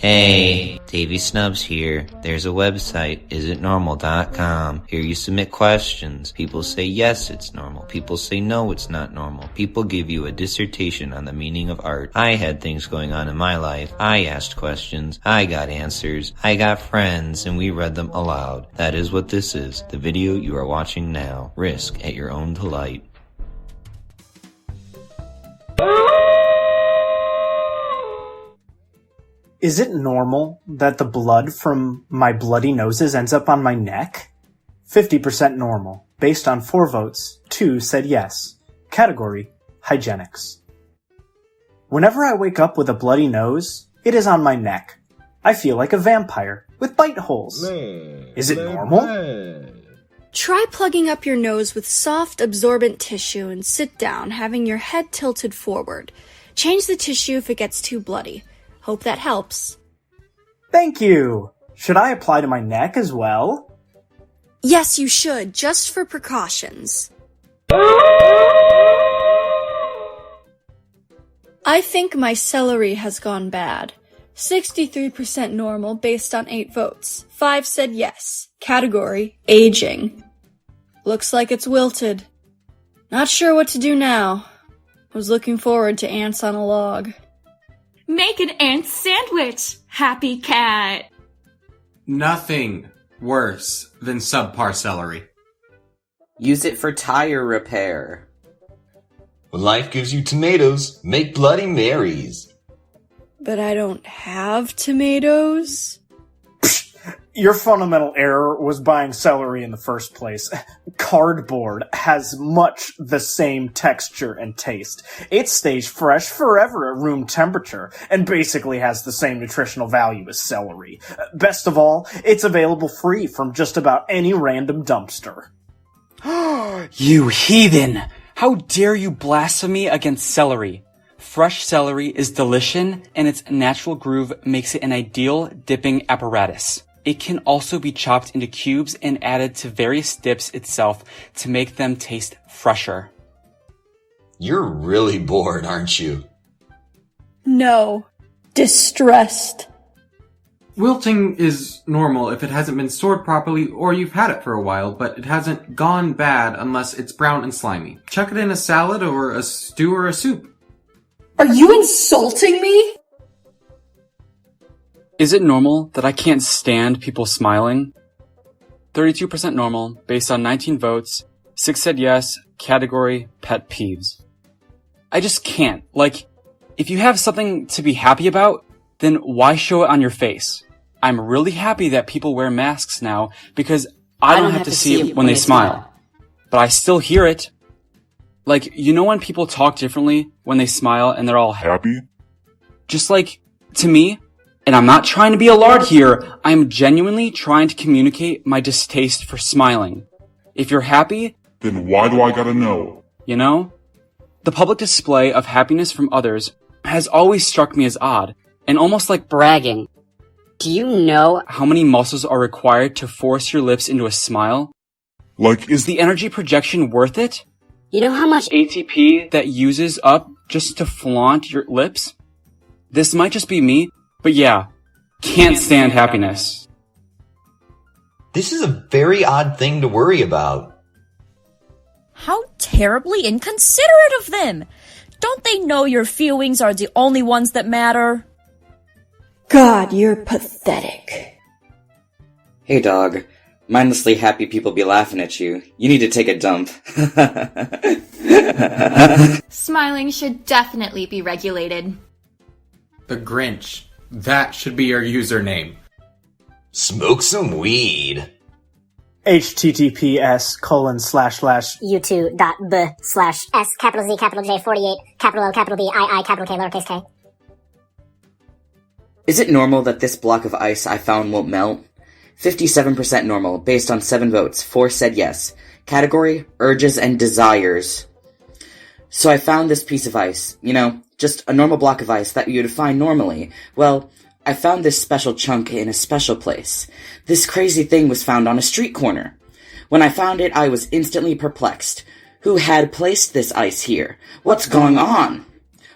Hey, Davey Snubs here. There's a website, isitnormal.com. Here you submit questions. People say yes, it's normal. People say no, it's not normal. People give you a dissertation on the meaning of art. I had things going on in my life. I asked questions. I got answers. I got friends, and we read them aloud. That is what this is. The video you are watching now. Risk at your own delight. Is it normal that the blood from my bloody noses ends up on my neck? 50% normal. Based on 4 votes, 2 said yes. Category, hygienics. Whenever I wake up with a bloody nose, it is on my neck. I feel like a vampire with bite holes. Is it normal? Try plugging up your nose with soft, absorbent tissue and sit down, having your head tilted forward. Change the tissue if it gets too bloody. Hope that helps. Thank you! Should I apply to my neck as well? Yes, you should, just for precautions. I think my celery has gone bad. 63% normal based on 8 votes. 5 said yes. Category, aging. Looks like it's wilted. Not sure what to do now. Was looking forward to ants on a log. Make an ant sandwich, happy cat. Nothing worse than subpar celery. Use it for tire repair. When life gives you tomatoes, make Bloody Marys. But I don't have tomatoes. Your fundamental error was buying celery in the first place. Cardboard has much the same texture and taste. It stays fresh forever at room temperature, and basically has the same nutritional value as celery. Best of all, it's available free from just about any random dumpster. You heathen! How dare you blaspheme against celery? Fresh celery is delicious, and its natural groove makes it an ideal dipping apparatus. It can also be chopped into cubes and added to various dips itself to make them taste fresher. You're really bored, aren't you? No. Distressed. Wilting is normal if it hasn't been stored properly or you've had it for a while, but it hasn't gone bad unless it's brown and slimy. Chuck it in a salad or a stew or a soup. Are you insulting me? Is it normal that I can't stand people smiling? 32% normal, based on 19 votes. 6 said yes, category, pet peeves. I just can't. Like, if you have something to be happy about, then why show it on your face? I'm really happy that people wear masks now because I don't have to see it when they smile. But I still hear it. Like, you know when people talk differently when they smile and they're all happy? Just like, to me, and I'm not trying to be a lard here, I'm genuinely trying to communicate my distaste for smiling. If you're happy, then why do I gotta know? You know? The public display of happiness from others has always struck me as odd, and almost like bragging. Do you know how many muscles are required to force your lips into a smile? Like, is the energy projection worth it? You know how much ATP that uses up just to flaunt your lips? This might just be me, but yeah, can't stand happiness. This is a very odd thing to worry about. How terribly inconsiderate of them! Don't they know your feelings are the only ones that matter? God, you're pathetic. Hey dog, mindlessly happy people be laughing at you. You need to take a dump. Smiling should definitely be regulated. The Grinch. That should be your username. Smoke some weed. https://youtube.b/s capital Z capital J 48 capital O capital B I capital K lowercase k. Is it normal that this block of ice I found won't melt? 57% normal, based on 7 votes. 4 said yes. Category, urges and desires. So I found this piece of ice. You know, just a normal block of ice that you'd find normally. Well, I found this special chunk in a special place. This crazy thing was found on a street corner. When I found it, I was instantly perplexed. Who had placed this ice here? What's going on?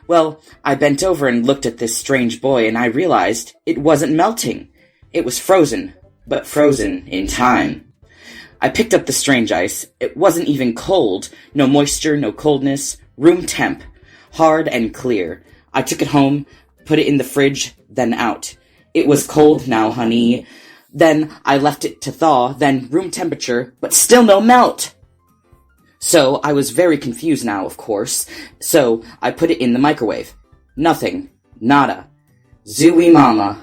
Well, I bent over and looked at this strange boy, and I realized it wasn't melting. It was frozen, but frozen in time. I picked up the strange ice. It wasn't even cold. No moisture, no coldness. Room temp. Hard and clear. I took it home, put it in the fridge, then out. It was cold now, honey. Then I left it to thaw, then room temperature, but still no melt. So I was very confused now, of course. So I put it in the microwave. Nothing. Nada. Zooey mama.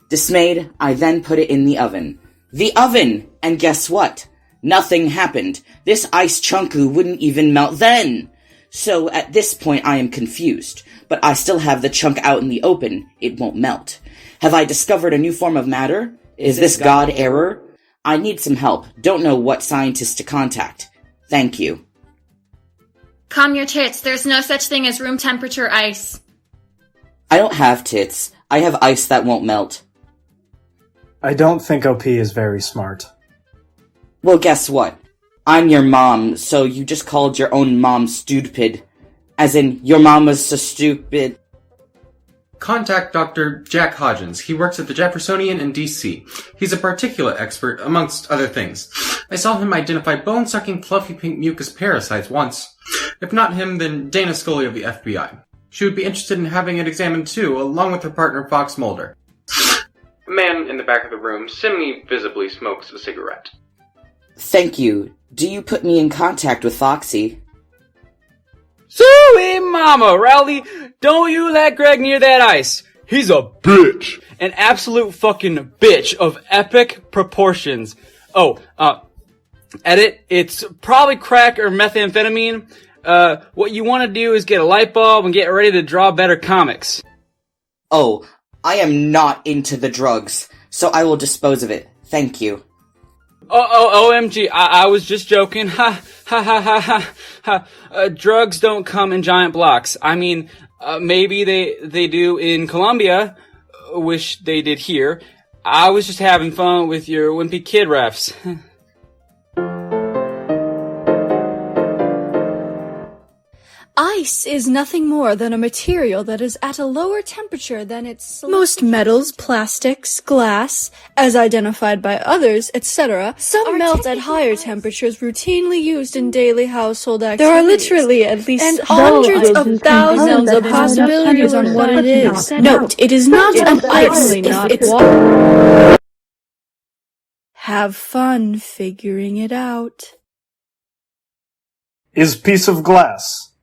Dismayed, I then put it in the oven. The oven! And guess what? Nothing happened. This ice chunku wouldn't even melt then. So at this point I am confused. But I still have the chunk out in the open. It won't melt. Have I discovered a new form of matter? Is this God error? I need some help. Don't know what scientist to contact. Thank you. Calm your tits. There's no such thing as room temperature ice. I don't have tits. I have ice that won't melt. I don't think OP is very smart. Well, guess what? I'm your mom, so you just called your own mom stupid. As in, your mom was so stupid. Contact Dr. Jack Hodgins. He works at the Jeffersonian in D.C. He's a particulate expert, amongst other things. I saw him identify bone-sucking fluffy pink mucus parasites once. If not him, then Dana Scully of the FBI. She would be interested in having it examined too, along with her partner Fox Mulder. A man in the back of the room semi-visibly smokes a cigarette. Thank you. Do you put me in contact with Foxy? Sweet mama, Rowley, don't you let Greg near that ice. He's a bitch. An absolute fucking bitch of epic proportions. Oh, edit, it's probably crack or methamphetamine. What you want to do is get a light bulb and get ready to draw better comics. Oh, I am not into the drugs, so I will dispose of it. Thank you. OMG, I was just joking. Ha, ha, ha, ha, ha, ha. Drugs don't come in giant blocks. I mean, maybe they do in Colombia. Wish they did here. I was just having fun with your wimpy kid refs. Ice is nothing more than a material that is at a lower temperature than its most metals, plastics, glass, as identified by others, etc. Some melt at higher temperatures routinely used in daily household activities. There are literally at least hundreds of thousands of possibilities on what it is. Note, it is not an ice if it's... Have fun figuring it out. Is piece of glass